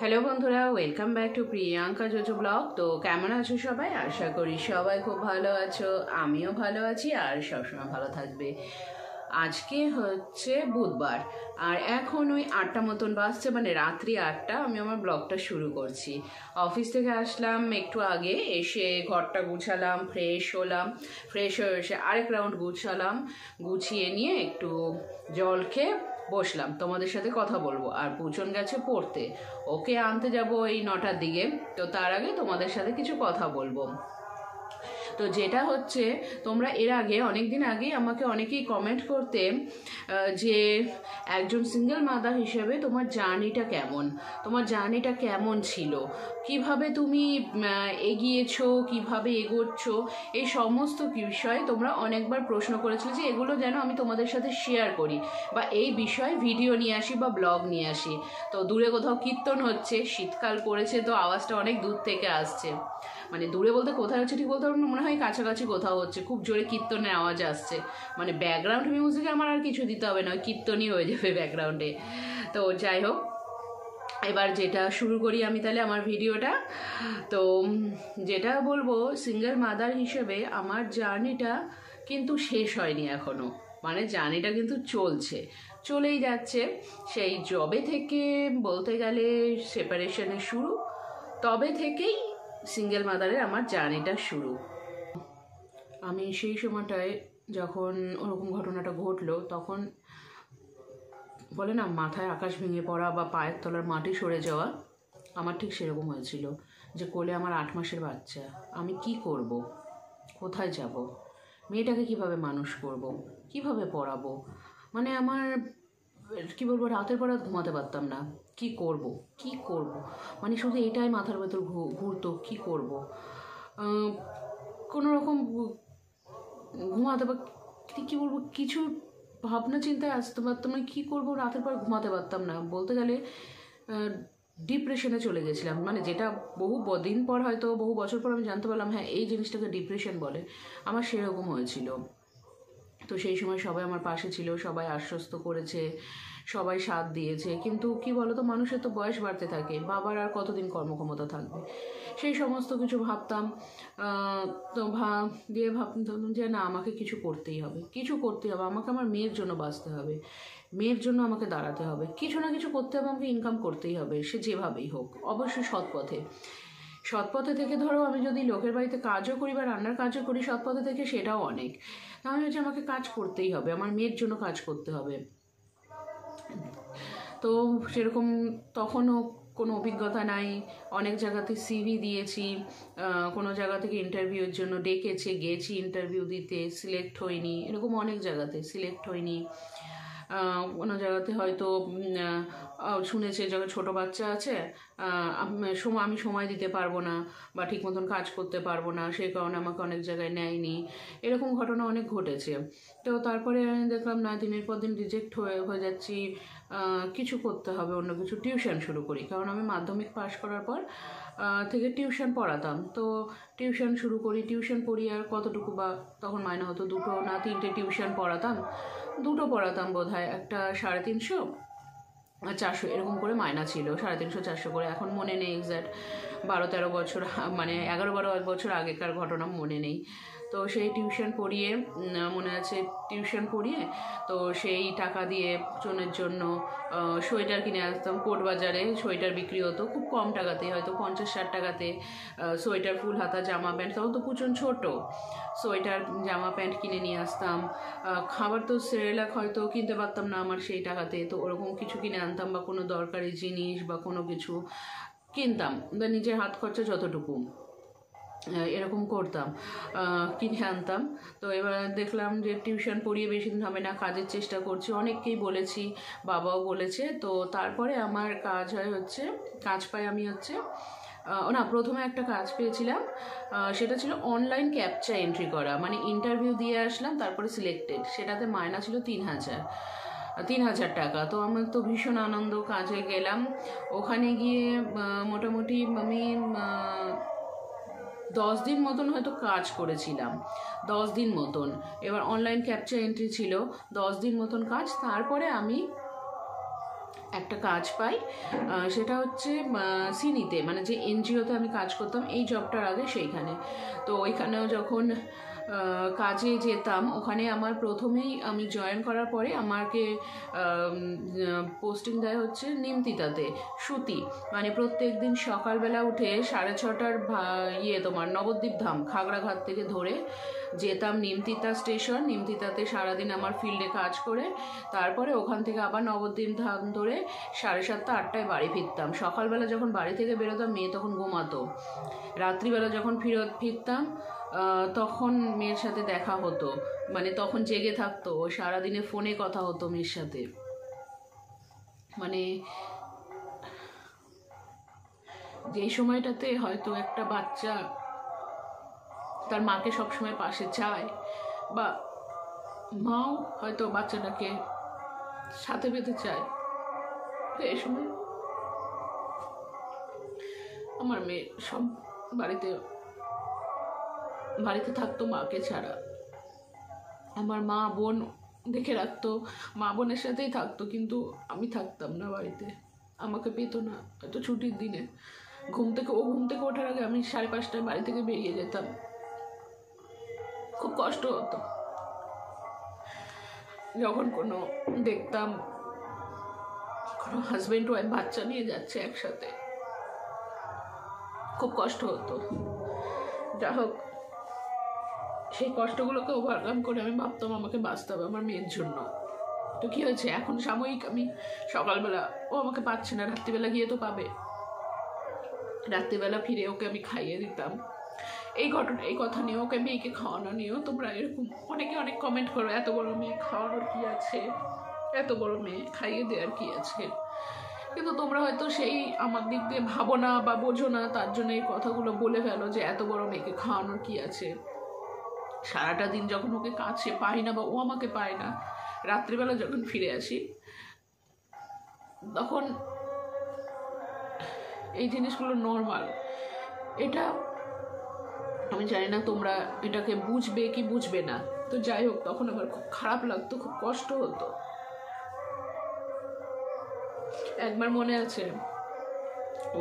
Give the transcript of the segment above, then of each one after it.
Hello বন্ধুরা, welcome back to Priyanka JoJo blog. তো কেমন আছো সবাই? আশা করি সবাই খুব ভালো আছো, আমিও ভালো আছি আর সবসময় ভালো থাকবে। আজকে হচ্ছে বুধবার আর এখন ওই 8টা মতন বাজছে, মানে রাত্রি 8টা। আমি আমার ব্লগটা শুরু করছি। অফিস থেকে আসলাম একটু আগে, এসে ঘরটা গুছালাম, ফ্রেশ হলাম, ফ্রেশ হয়ে এসে আরেক রাউন্ড গুছালাম, গুছিয়ে নিয়ে একটু জল খেয়ে বসলাম, তোমাদের সাথে কথা বলবো। আর পুচন গেছে পড়তে, ওকে আনতে যাব এই 9টার দিকে। তো তার আগে তোমাদের সাথে কিছু কথা বলবো। তো যেটা হচ্ছে, তোমরা এর আগে অনেক দিন আগে আমাকে অনেকেই কমেন্ট করতে যে একজন সিঙ্গেল মাদার হিসেবে তোমার জার্নিটা কেমন ছিল, কিভাবে তুমি এগিয়েছো, কিভাবে এগোচ্ছ, এই সমস্ত বিষয়ে তোমরা অনেকবার প্রশ্ন করেছিলে যে এগুলো যেন আমি তোমাদের সাথে শেয়ার করি বা এই বিষয়ে ভিডিও নিয়ে আসি বা ব্লগ নিয়ে আসি। তো দূরে কোথাও কীর্তন হচ্ছে, শীতকাল পড়েছে, তো আওয়াজটা অনেক দূর থেকে আসছে। মানে দূরে বলতে কোথায় হচ্ছে ঠিক বলতে পারবো না, মনে হয় কাছাকাছি কোথাও হচ্ছে, খুব জোরে কীর্তনের আওয়াজ আসছে। মানে ব্যাকগ্রাউন্ড মিউজিকে আমার আর কিছু দিতে হবে না, ওই কীর্তনই হয়ে যাবে ব্যাকগ্রাউন্ডে। তো যাই হোক, এবার যেটা শুরু করি আমি তাহলে আমার ভিডিওটা। তো যেটা বলবো, সিঙ্গেল মাদার হিসেবে আমার জার্নিটা কিন্তু শেষ হয়নি এখনও। মানে জার্নিটা কিন্তু চলেই যাচ্ছে। সেই জবে থেকে বলতে গেলে সেপারেশনের শুরু, তবে থেকেই সিঙ্গেল মাদারের আমার জার্নিটা শুরু। আমি সেই সময়টায় যখন ওরকম ঘটনাটা ঘটলো, তখন বলে না মাথায় আকাশ ভেঙে পড়া বা পায়ের তলার মাটি সরে যাওয়া, আমার ঠিক সেরকম হয়েছিল। যে কোলে আমার 8 মাসের বাচ্চা, আমি কি করব, কোথায় যাব, মেয়েটাকে কিভাবে মানুষ করব, কিভাবে পড়াবো। মানে আমার কি বলবো, রাতের পর রাত ঘুমাতে পারতাম না। কি করব, মানে শুধু এটাই মাথার ভেতর ঘুরতো, কি করব। কোনো রকম ঘুমাতে বা কী বলবো, কিছু ভাবনা চিন্তায় আসতে পারতাম না, কী করবো, রাতের পর ঘুমাতে পারতাম না। বলতে গেলে ডিপ্রেশনে চলে গেছিলাম। মানে যেটা বহু দিন পর, হয়তো বহু বছর পর আমি জানতে পারলাম, হ্যাঁ এই জিনিসটাকে ডিপ্রেশন বলে। আমার সেরকম হয়েছিল। তো সেই সময় সবাই আমার পাশে ছিল, সবাই আশ্বস্ত করেছে, সবাই সাথ দিয়েছে। কিন্তু কি বলতো, মানুষের তো বয়স বাড়তে থাকে, বাবার আর কতদিন কর্মক্ষমতা থাকবে, সেই সমস্ত কিছু ভাবতাম। তো ভাবতাম যে না, আমাকে কিছু করতেই হবে, আমাকে আমার মেয়ের জন্য বাঁচতে হবে, মেয়ের জন্য আমাকে দাঁড়াতে হবে, কিছু না কিছু করতে হবে, আমাকে ইনকাম করতেই হবে, সে যেভাবেই হোক, অবশ্যই সৎ পথে থেকে। ধরো আমি যদি লোকের বাড়িতে কাজও করি বা রান্নার কাজও করি সৎ পথে থেকে, সেটাও অনেক। আমি হচ্ছে আমাকে কাজ করতেই হবে, আমার মেয়ের জন্য কাজ করতে হবে। তো সেরকম তখনও কোনো অভিজ্ঞতা নাই। অনেক জায়গাতে সিভি দিয়েছি, কোনো জায়গা থেকে ইন্টারভিউর জন্য ডেকেছে, গেছি ইন্টারভিউ দিতে, সিলেক্ট হইনি। এরকম অনেক জায়গাতে সিলেক্ট হইনি। কোনো জায়গাতে হয়তো শুনেছে যখন ছোটো বাচ্চা আছে, আমি সময় দিতে পারবো না বা ঠিক মতন কাজ করতে পারবো না, সেই কারণে আমাকে অনেক জায়গায় নেয়নি। এরকম ঘটনা অনেক ঘটেছে। তো তারপরে আমি দেখলাম না, দিনের পর দিন রিজেক্ট হয়ে যাচ্ছি, কিছু করতে হবে, অন্য কিছু। টিউশন শুরু করি, কারণ আমি মাধ্যমিক পাশ করার পর থেকে টিউশন পড়াতাম। তো টিউশন শুরু করি, টিউশন পড়ি, আর কতটুকু বা তখন মাইনে হতো 2 না 3টে টিউশন পড়াতাম, 2 পড়াতাম বোধ হয়, একটা 350 আর 400 এরকম করে মাইনা ছিল, 350 400 করে। এখন মনে নেই এক্স্যাক্ট, 12-13 বছর, মানে 11-12 বছর আগেকার ঘটনা মনে নেই। তো সেই টিউশন পড়িয়ে, মনে আছে টিউশন পড়িয়ে, তো সেই টাকা দিয়ে পুজনের জন্য সোয়েটার কিনে আসতাম। কোট বাজারে সোয়েটার বিক্রি হতো খুব কম টাকাতে, হয়তো 50-60 টাকাতে সোয়েটার, ফুল হাতা জামা প্যান্ট। তখন তো পুচন ছোট, সোয়েটার জামা প্যান্ট কিনে নিয়ে আসতাম। খাবার তো সেরেলাক হয়তো কিনতে পারতাম না আমার সেই টাকাতে, তো ওরকম কিছু কিনে আনতাম, বা কোনো দরকারি জিনিস বা কোনো কিছু কিনতাম, বা নিজের হাত খরচা যতটুকু এরকম করতাম, কিনে আনতাম। তো এবার দেখলাম যে টিউশন পড়িয়ে বেশি দিন হবে না, কাজের চেষ্টা করছি, অনেককেই বলেছি, বাবাও বলেছে। তো তারপরে আমার কাজ পাই আমি হচ্ছে না, প্রথমে একটা কাজ পেয়েছিলাম, সেটা ছিল অনলাইন ক্যাপচা এন্ট্রি করা। মানে ইন্টারভিউ দিয়ে আসলাম, তারপরে সিলেক্টেড, সেটাতে মাইনা ছিল 3,000 টাকা। তো আমার তো ভীষণ আনন্দ, কাজে গেলাম। ওখানে গিয়ে মোটামুটি আমি 10 দিন মতন হয়তো কাজ করেছিলাম, 10 দিন মতন। এবার অনলাইন ক্যাপচা এন্ট্রি ছিল, 10 দিন মতন কাজ। তারপরে আমি একটা কাজ পাই, সেটা হচ্ছে সিনিতে, মানে যে এনজিওতে আমি কাজ করতাম এই জবটার আগে সেইখানে। তো ওইখানেও যখন কাজে যেতাম, ওখানে আমার প্রথমেই আমি জয়েন করার পরে আমাকে পোস্টিং দেয় হচ্ছে নিমতিতাতে, সুতি, মানে প্রত্যেক দিন সকালবেলা উঠে 6:30টার তোমার নবদ্বীপ ধাম খাগড়াঘাট থেকে ধরে যেতাম নিমতিতা স্টেশন, নিমতিতাতে সারাদিন আমার ফিল্ডে কাজ করে তারপরে ওখান থেকে আবার নবদ্বীপ ধাম ধরে 7:30 8টায় বাড়ি ফিরতাম। সকালবেলা যখন বাড়ি থেকে বেরোতাম মেয়ে তখন ঘুমাতো, রাত্রিবেলা যখন ফিরতাম তখন মেয়ের সাথে দেখা হতো, মানে তখন জেগে থাকতো, সারাদিনে ফোনে কথা হতো মেয়ের সাথে। মানে যে সময়টাতে হয়তো একটা বাচ্চা তার মাকে সবসময় পাশে চায়, বা মাও হয়তো বাচ্চাটাকে সাথে পেতে চায়, তো এই সময় আমার মেয়ে সব বাড়িতে থাকতো মাকে ছাড়া। আমার মা বোন দেখে রাখতো, মা বোনের সাথেই থাকতো, কিন্তু আমি থাকতাম না বাড়িতে, আমাকে পেতো না। হয়তো ছুটির দিনে ঘুম থেকে ওঠার আগে আমি 5:30টায় বাড়ি থেকে বেরিয়ে যেতাম, খুব কষ্ট হতো। যখন দেখতাম কোনো হাজবেন্ড ওয়াইফ বাচ্চা নিয়ে যাচ্ছে একসাথে, খুব কষ্ট হতো। যা হোক, সেই কষ্টগুলোকে ওভারকাম করে আমি ভাবতাম আমাকে বাঁচতে হবে আমার মেয়ের জন্য। তো কি হয়েছে, এখন সাময়িক আমি সকালবেলা ও আমাকে পাচ্ছে না, রাত্রিবেলা গিয়ে তো পাবে, রাত্রিবেলা ফিরে ওকে আমি খাইয়ে দিতাম। এই কথা নিয়ে, ওকে মেয়েকে খাওয়ানো নিয়েও তোমরা এরকম অনেকে অনেক কমেন্ট করো, এত বড় মেয়ে খাওয়ানোর কি আছে, এত বড় মেয়ে খাইয়ে দেওয়ার কি আছে। কিন্তু তোমরা হয়তো সেই আমার দিক দিয়ে ভাবো না বা বোঝো না, তার জন্য এই কথাগুলো বলে ফেলো যে এত বড় মেয়েকে খাওয়ানোর কি আছে। সারাটা দিন যখন ওকে কাছে পাই না বা ও আমাকে পায় না, রাত্রিবেলা যখন ফিরে আসি তখন এই জিনিসগুলো নর্মাল। এটা আমি জানি না তোমরা এটাকে বুঝবে কি বুঝবে না, তো যাই হোক, তখন আমার খুব খারাপ লাগতো, খুব কষ্ট হতো। একবার মনে আছে,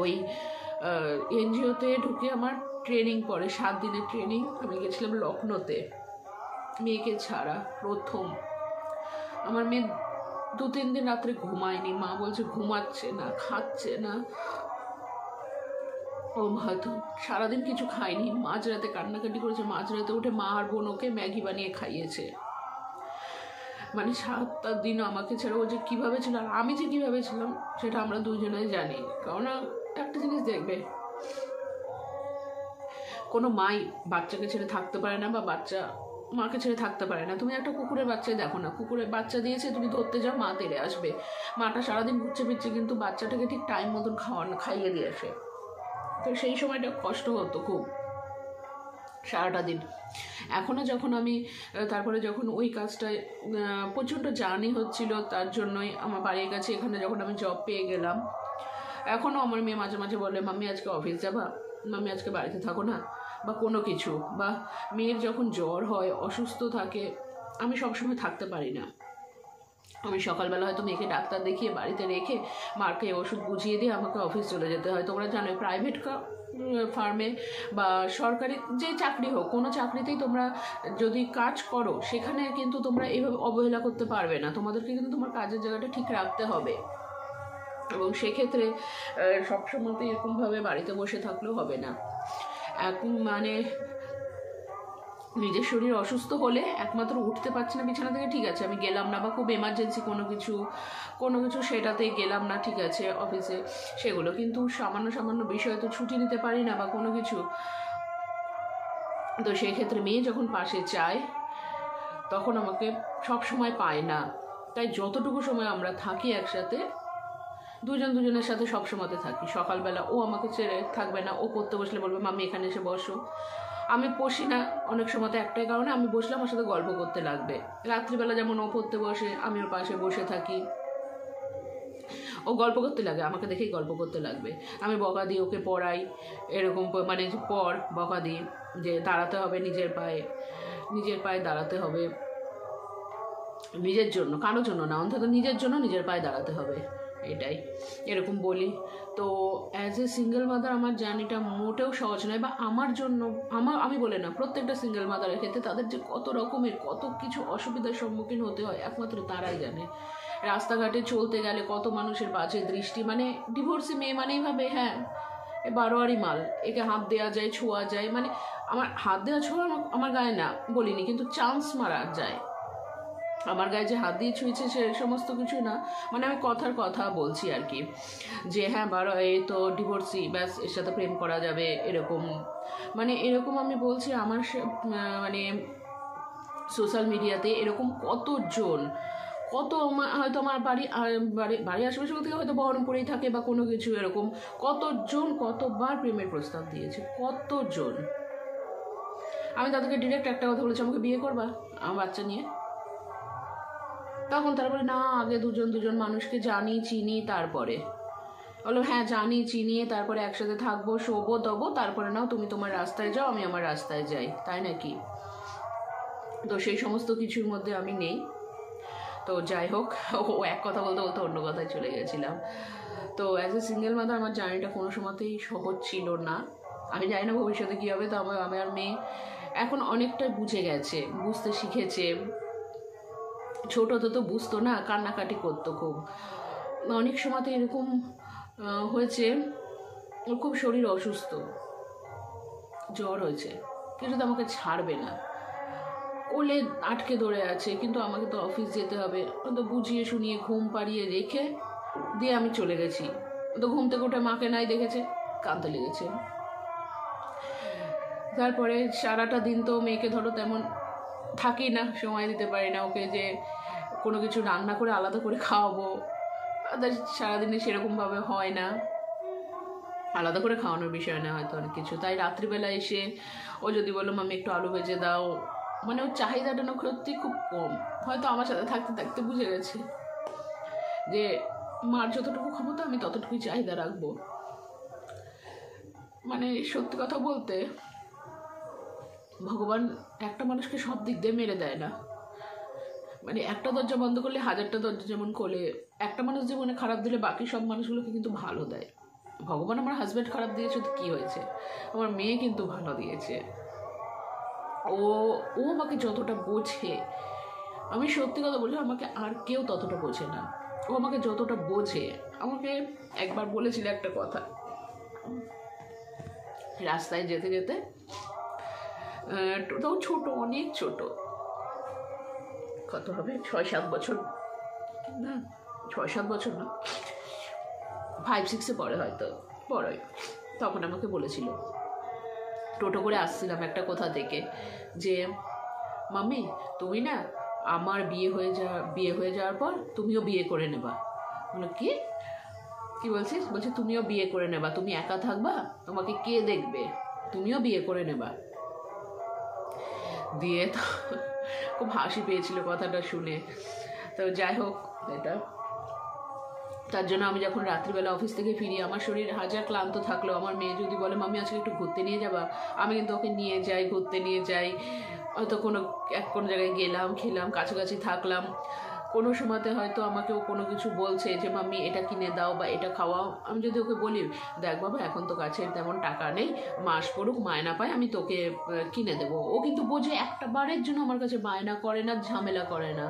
ওই এনজিওতে ঢুকে আমার ট্রেনিং পড়ে, 7 দিনের ট্রেনিং, আমি গেছিলাম লখনৌতে মেয়েকে ছাড়া প্রথম। আমার মেয়ে 2-3 দিন রাত্রে ঘুমায়নি, মা বলছে ঘুমাচ্ছে না, খাচ্ছে না, ও হয়তো সারাদিন কিছু খায়নি, মাঝরাতে কান্নাকাটি করেছে, মাঝরাতে উঠে মা আর বোন ওকে ম্যাগি বানিয়ে খাইয়েছে। মানে 7টা দিন আমাকে ছেড়ে ও যে কীভাবে ছিল আর আমি যে কীভাবে ছিলাম সেটা আমরা দুজনেই জানি। কারণ একটা জিনিস দেখবে, কোনো মাই বাচ্চাকে ছেড়ে থাকতে পারে না, বা বাচ্চা মাকে ছেড়ে থাকতে পারে না। তুমি একটা কুকুরের বাচ্চাই দেখো না, কুকুরের বাচ্চা দিয়েছে, তুমি ধরতে যাও, মা তেড়ে আসবে, মাটা সারাদিন ঘুরছে ফিরছে, কিন্তু বাচ্চাটাকে ঠিক টাইম মতন খাইয়ে দিয়ে আসে। তো সেই সময়টা কষ্ট হতো খুব, সারাটা দিন। এখনও যখন আমি তারপরে যখন ওই কাজটায় প্রচণ্ড জার্নি হচ্ছিল, তার জন্যই আমার বাড়ির কাছে এখানে যখন আমি জব পেয়ে গেলাম, এখনও আমার মেয়ে মাঝে মাঝে বলে, মাম্মি আজকে অফিস যাবা, মাম্মি আজকে বাড়িতে থাকো না, বা কোনো কিছু। বা মেয়ের যখন জ্বর হয়, অসুস্থ থাকে, আমি সবসময় থাকতে পারি না। আমি সকালবেলা হয়তো মেয়েকে ডাক্তার দেখিয়ে বাড়িতে রেখে মাকে ওষুধ বুঝিয়ে দিয়ে আমাকে অফিস চলে যেতে হয়। তোমরা জানো প্রাইভেট ফার্মে বা সরকারি যে চাকরি হোক, কোনো চাকরিতেই তোমরা যদি কাজ করো, সেখানে কিন্তু তোমরা এইভাবে অবহেলা করতে পারবে না, তোমাদেরকে কিন্তু তোমার কাজের জায়গাটা ঠিক রাখতে হবে। এবং সেক্ষেত্রে সবসময় তো এরকমভাবে বাড়িতে বসে থাকলেও হবে না। এখন মানে নিজের শরীর অসুস্থ হলে একমাত্র উঠতে পারছি না বিছানা থেকে, ঠিক আছে আমি গেলাম না, বা খুব এমার্জেন্সি কোনো কিছু সেটাতে গেলাম না, ঠিক আছে অফিসে, সেগুলো। কিন্তু সামান্য বিষয় তো ছুটি নিতে পারি না বা কোনো কিছু। তো সেই ক্ষেত্রে মেয়ে যখন পাশে চায় তখন আমাকে সব সময় পায় না। তাই যতটুকু সময় আমরা থাকি একসাথে, দুজনের সাথে সবসময়তে থাকি। সকালবেলা ও আমাকে ছেড়ে থাকবে না, ও পড়তে বসলে বলবে মাম্মি এখানে এসে বসো। আমি বসি না অনেক সময়তে একটাই কারণে, আমি বসলে আমার সাথে গল্প করতে লাগবে। রাত্রিবেলা যেমন ও পড়তে বসে, আমি ওর পাশে বসে থাকি, ও গল্প করতে লাগে, আমাকে দেখেই গল্প করতে লাগবে। আমি বকা দিই, ওকে পড়াই, এরকম মানে বকা দিই যে দাঁড়াতে হবে, নিজের পায়ে দাঁড়াতে হবে, নিজের জন্য, কারোর জন্য না, অন্তত নিজের জন্য নিজের পায়ে দাঁড়াতে হবে। এটাই এরকম বলি। তো অ্যাজ এ সিঙ্গেল মাদার আমার জার্নিটা মোটেও সহজ নয়, বা আমার জন্য, আমি বলে না, প্রত্যেকটা সিঙ্গেল মাদারের ক্ষেত্রে তাদের যে কত রকমের কত কিছু অসুবিধার সম্মুখীন হতে হয় একমাত্র তারাই জানে। রাস্তাঘাটে চলতে গেলে কত মানুষের বাজে দৃষ্টি, মানে ডিভোর্সি মেয়ে মানেই ভাবে হ্যাঁ এ বারোয়ারি মাল, একে হাত দেওয়া যায়, ছোঁয়া যায়, মানে আমার হাত দেওয়া ছোঁয়া আমার গায়ে না বলিনি, কিন্তু চান্স মারা যায়। আমার গায়ে যে হাত দিয়ে ছুঁয়েছে সে সমস্ত কিছু না, মানে আমি কথার কথা বলছি আর কি, যে হ্যাঁ এই তো ডিভোর্সি, ব্যাস এর সাথে প্রেম করা যাবে এরকম, মানে এরকম আমি বলছি। আমার মানে সোশ্যাল মিডিয়াতে এরকম কতজন, কত হয়তো আমার বাড়ি আশেপাশে থেকে হয়তো বহরমপুরেই থাকে বা কোনো কিছু এরকম, কতজন কতবার প্রেমের প্রস্তাব দিয়েছে, কতজন। আমি তাদেরকে ডিরেক্ট একটা কথা বলেছি, আমাকে বিয়ে করবা আমার বাচ্চা নিয়ে? তখন তারপরে না, আগে দুজন মানুষকে জানি চিনি, তারপরে বললো হ্যাঁ জানি চিনি, তারপরে একসাথে থাকবো, শোবো দেবো, তারপরে নাও তুমি তোমার রাস্তায় যাও, আমি আমার রাস্তায় যাই, তাই নাকি? তো সেই সমস্ত কিছুর মধ্যে আমি নেই। তো যাই হোক, ও এক কথা বলতে বলতে অন্য কথায় চলে গেছিলাম। তো অ্যাজ এ সিঙ্গেল মাদার আমার জার্নিটা কোনো সময়তেই সহজ ছিল না। আমি জানি না ভবিষ্যতে কী হবে, তো আমার মেয়ে এখন অনেকটাই বুঝে গেছে, বুঝতে শিখেছে। ছোটোতে তো বুঝতো না, কান্নাকাটি করতো খুব। অনেক সময়তে এরকম হয়েছে, ওর খুব শরীর অসুস্থ, জ্বর হয়েছে, কিন্তু তো আমাকে ছাড়বে না, কোলে আটকে ধরে আছে, কিন্তু আমাকে তো অফিস যেতে হবে। তো বুঝিয়ে শুনিয়ে ঘুম পাড়িয়ে রেখে দিয়ে আমি চলে গেছি। তো ঘুম থেকে উঠে মাকে নাই দেখেছে, কাঁদতে লেগেছে। তারপরে সারাটা দিন তো মেয়েকে ধরো তেমন থাকি না, সময় দিতে পারি না ওকে যে কোনো কিছু রান্না করে আলাদা করে খাওয়াবো, সারাদিনে সেরকমভাবে হয় না, আলাদা করে খাওয়ানোর বিষয় না হয়তো অনেক কিছু। তাই রাত্রিবেলা এসে ও যদি বললো মামি একটু আলু ভেজে দাও, মানে ওর চাহিদাটা না সত্যি খুব কম। হয়তো আমার সাথে থাকতে থাকতে বুঝে গেছে যে মার যতটুকু ক্ষমতা আমি ততটুকুই চাহিদা রাখবো। মানে সত্যি কথা বলতে, ভগবান একটা মানুষকে সব দিক দিয়ে মেরে দেয় না। মানে একটা দরজা বন্ধ করলে হাজারটা দরজা যেমন খোলে, একটা মানুষ জীবনে খারাপ দিলে বাকি সব মানুষগুলোকে কিন্তু ভালো দেয়। ভগবান আমার হাজব্যান্ড খারাপ দিয়েছে তো কী হয়েছে, আমার মেয়ে কিন্তু ভালো দিয়েছে। ও আমাকে যতটা বোঝে, আমি সত্যি কথা বলছি, আমাকে আর কেউ ততটা বোঝে না। ও আমাকে যতটা বোঝে, আমাকে একবার বলেছিল একটা কথা, রাস্তায় যেতে যেতে, তাও ছোট, অনেক ছোট, কত হবে 6-7 বছর না, 6-7 বছর না, 5-6 পড়ে হয়তো, পড়ে, তখন আমাকে বলেছিল, টোটো করে আসছিলাম একটা কোথা থেকে, যে মাম্মি তুমি না আমার বিয়ে হয়ে যাওয়ার পর তুমিও বিয়ে করে নেবা। বলো কি বলছিস? বলছে তুমিও বিয়ে করে নেবা, তুমি একা থাকবা, তোমাকে কে দেখবে, তুমিও বিয়ে করে নেবা। দিয়ে তো খুব হাসি পেয়েছিল কথাটা শুনে। তো যাই হোক, এটা তার জন্য আমি যখন রাত্রিবেলা অফিস থেকে ফিরি, আমার শরীর হাজার ক্লান্ত থাকলেও আমার মেয়ে যদি বলে মাম্মি আজকে একটু ঘুরতে নিয়ে যাবা, আমি কিন্তু ওকে নিয়ে যাই, ঘুরতে নিয়ে যাই। হয়তো কোনো জায়গায় গেলাম, খেলাম, কাছাকাছি থাকলাম, কোনো সময়তে হয়তো আমাকে ও কোনো কিছু বলছে যে মাম্মি এটা কিনে দাও বা এটা খাওয়াও, আমি যদি ওকে বলি দেখ বাবা এখন তো কাছে তেমন টাকা নেই, মাস পড়ুক মায়না পায় আমি তোকে কিনে দেবো, ও কিন্তু বোঝে একটা বারের জন্য আমার কাছে বায়না করে না, ঝামেলা করে না,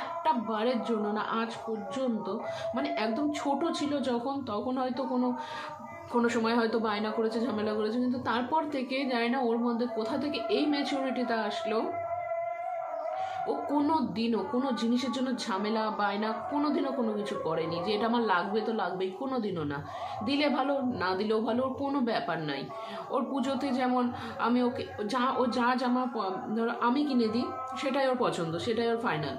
একটা বারের জন্য না আজ পর্যন্ত। মানে একদম ছোট ছিল যখন, তখন হয়তো কোনো সময় হয়তো বায়না করেছে, ঝামেলা করেছে, কিন্তু তারপর থেকে জানি না ওর মধ্যে কোথা থেকে এই ম্যাচুরিটিটা আসলো। ও কোনো দিনও কোনো জিনিসের জন্য ঝামেলা বায়না কোনো দিনও কোনো কিছু করেনি, যে এটা আমার লাগবে তো লাগবেই, কোনো দিনও না। দিলে ভালো, না দিলেও ভালো, ওর কোনো ব্যাপার নাই। ওর পুজোতে যেমন আমি ওকে যা জামা ধরো আমি কিনে দিই, সেটাই ওর পছন্দ, সেটাই ওর ফাইনাল।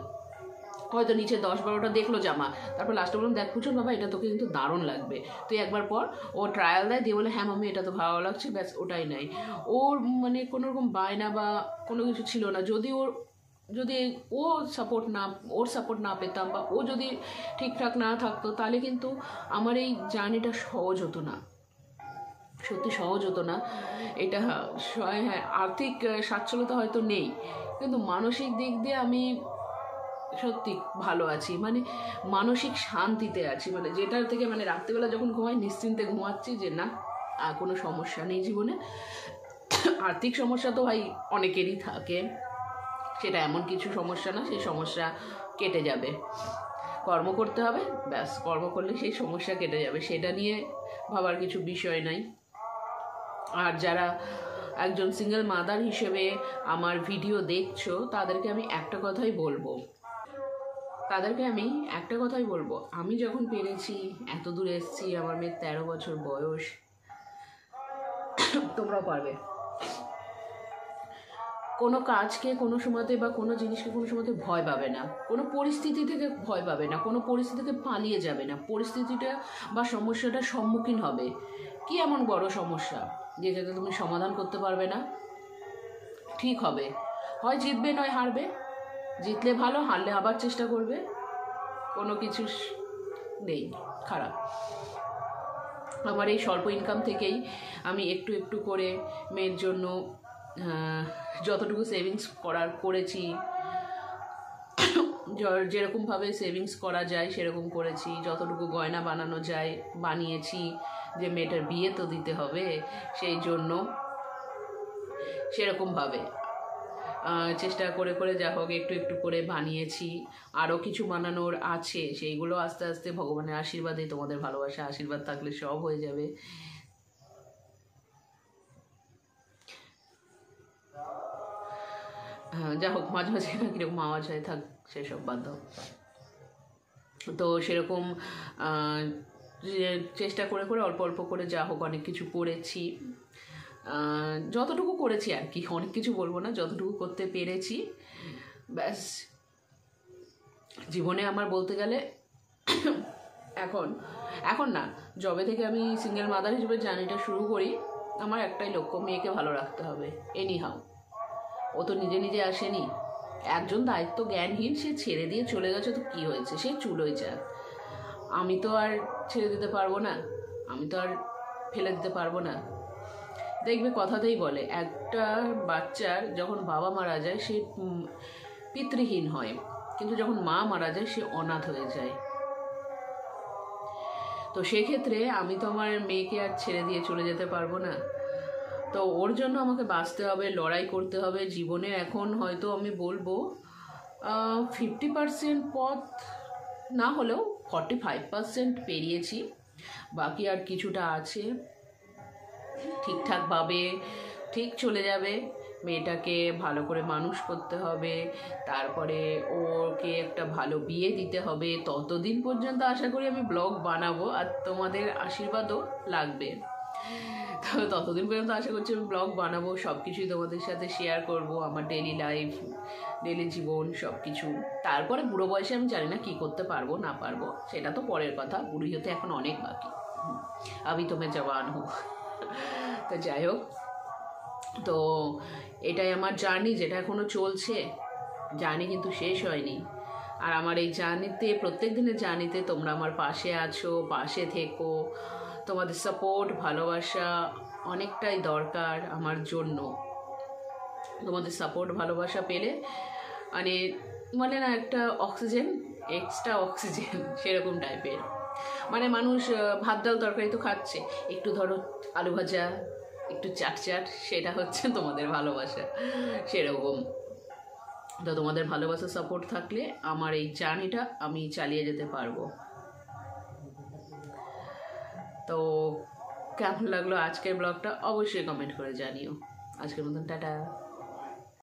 হয়তো নিচে 10-12টা দেখলো জামা, তারপর লাস্টে বললাম দেখ পুজো বাবা এটা তোকে কিন্তু দারুণ লাগবে, তুই একবার পর। ও ট্রায়াল দেয়, দিয়ে বলে হ্যাঁ মাম্মি এটা তো ভালো লাগছে, ব্যাস ওটাই নাই। ওর মানে কোনো রকম বায়না বা কোনো কিছু ছিল না। যদি ওর সাপোর্ট না পেতাম, বা ও যদি ঠিকঠাক না থাকতো, তাহলে কিন্তু আমার এই জার্নিটা সহজ হতো না, সত্যি সহজ হতো না। এটা হ্যাঁ আর্থিক সচ্ছলতা হয়তো নেই, কিন্তু মানসিক দিক দিয়ে আমি সত্যি ভালো আছি, মানে মানসিক শান্তিতে আছি, মানে যেটার থেকে মানে রাত্রিবেলা যখন ঘুমাই নিশ্চিন্তে ঘুমাচ্ছি যে না আর কোনো সমস্যা নেই জীবনে। আর্থিক সমস্যা তো ভাই অনেকেরই থাকে, সেটা এমন কিছু সমস্যা না, সেই সমস্যা কেটে যাবে। কর্ম করতে হবে, ব্যাস কর্ম করলে সেই সমস্যা কেটে যাবে, সেটা নিয়ে ভাবার কিছু বিষয় নাই। আর যারা একজন সিঙ্গেল মাদার হিসেবে আমার ভিডিও দেখছো তাদেরকে আমি একটা কথাই বলবো, আমি যখন পেরেছি এত দূর এসেছি, আমার মেয়ের 13 বছর বয়স, তোমরাও পারবে। কোনো কাজকে কোনো সময়তে বা কোনো জিনিসকে কোনো সময়তে ভয় পাবে না, কোনো পরিস্থিতি থেকে ভয় পাবে না, কোনো পরিস্থিতি থেকে পালিয়ে যাবে না, পরিস্থিতিটা বা সমস্যাটার সম্মুখীন হবে। কি এমন বড় সমস্যা যেটাকে তুমি সমাধান করতে পারবে না? ঠিক হবে, হয় জিতবে নয় হারবে, জিতলে ভালো, হারলে আবার চেষ্টা করবে, কোনো কিছু নেই খারাপ। আমার এই স্বল্প ইনকাম থেকেই আমি একটু একটু করে মেয়ের জন্য যতটুকু সেভিংস করেছি, যেরকমভাবে সেভিংস করা যায় সেরকম করেছি, যতটুকু গয়না বানানো যায় বানিয়েছি, যে মেয়েটার বিয়ে তো দিতে হবে, সেই জন্য সেরকমভাবে চেষ্টা করে করে যা হোক একটু একটু করে বানিয়েছি। আরও কিছু বানানোর আছে, সেইগুলো আস্তে আস্তে ভগবানের আশীর্বাদে, তোমাদের ভালোবাসা আশীর্বাদ থাকলে সব হয়ে যাবে। যা হোক, মাঝে মাঝে কীরকম আওয়াজ হয়, থাক সেসব বাদ দাও। তো সেরকম চেষ্টা করে করে অল্প অল্প করে যা হোক অনেক কিছু করেছি, যতটুকু করেছি আর কি, অনেক কিছু বলবো না, যতটুকু করতে পেরেছি ব্যাস। জীবনে আমার বলতে গেলে এখন না, যবে থেকে আমি সিঙ্গেল মাদার হিসেবে জার্নিটা শুরু করি, আমার একটাই লক্ষ্য, মেয়েকে ভালো রাখতে হবে। এনি হাউ, ও তো নিজে নিজে আসেনি, একজন দায়িত্ব জ্ঞানহীন সে ছেড়ে দিয়ে চলে গেছে, তো কি হয়েছে, সে চুলোই যাক, আমি তো আর ছেড়ে দিতে পারবো না, আমি তো আর ফেলে দিতে পারবো না। দেখবে কথাতেই বলে, একটা বাচ্চার যখন বাবা মারা যায় সে পিতৃহীন হয়, কিন্তু যখন মা মারা যায় সে অনাথ হয়ে যায়। তো সেক্ষেত্রে আমি তো আমার মেয়েকে আর ছেড়ে দিয়ে চলে যেতে পারবো না, তো ওর জন্য আমাকে বাঁচতে হবে, লড়াই করতে হবে জীবনে। এখন হয়তো আমি বলবো 50% পথ না হলেও 45% পেরিয়েছি, বাকি আর কিছুটা আছে, ঠিকঠাকভাবে ঠিক চলে যাবে। মেয়েটাকে ভালো করে মানুষ করতে হবে, তারপরে ওকে একটা ভালো বিয়ে দিতে হবে, ততদিন পর্যন্ত আশা করি আমি ব্লগ বানাবো, আর তোমাদের আশীর্বাদও লাগবে। তো ততদিন পর্যন্ত আশা করছি আমি ব্লগ বানাবো, সব কিছুই তোমাদের সাথে শেয়ার করব, আমার ডেলি লাইফ, ডেলি জীবন সব কিছু। তারপরে বুড়ো বয়সে আমি জানি না কী করতে পারবো না পারবো, সেটা তো পরের কথা, বুড়ি হতে এখন অনেক বাকি, আমি তোমার জওয়ান হোক। তো যাই হোক, তো এটাই আমার জার্নি, যেটা এখনও চলছে, জার্নি কিন্তু শেষ হয়নি। আর আমার এই জার্নিতে, প্রত্যেক দিনের জার্নিতে তোমরা আমার পাশে আছো, পাশে থেকো, তোমাদের সাপোর্ট ভালোবাসা অনেকটাই দরকার আমার জন্য। তোমাদের সাপোর্ট ভালোবাসা পেলে মানে না একটা অক্সিজেন, এক্সট্রা অক্সিজেন সেরকম টাইপের, মানে মানুষ ভাত ডাল তরকারি তো খাচ্ছে, একটু ধরো আলু ভাজা, একটু চাট, সেটা হচ্ছে তোমাদের ভালোবাসা, সেরকম। তো তোমাদের ভালোবাসা সাপোর্ট থাকলে আমার এই জার্নিটা আমি চালিয়ে যেতে পারবো। তো কেমন লাগলো আজকের ব্লগটা অবশ্যই কমেন্ট করে জানিও। আজকের মতন টাটা।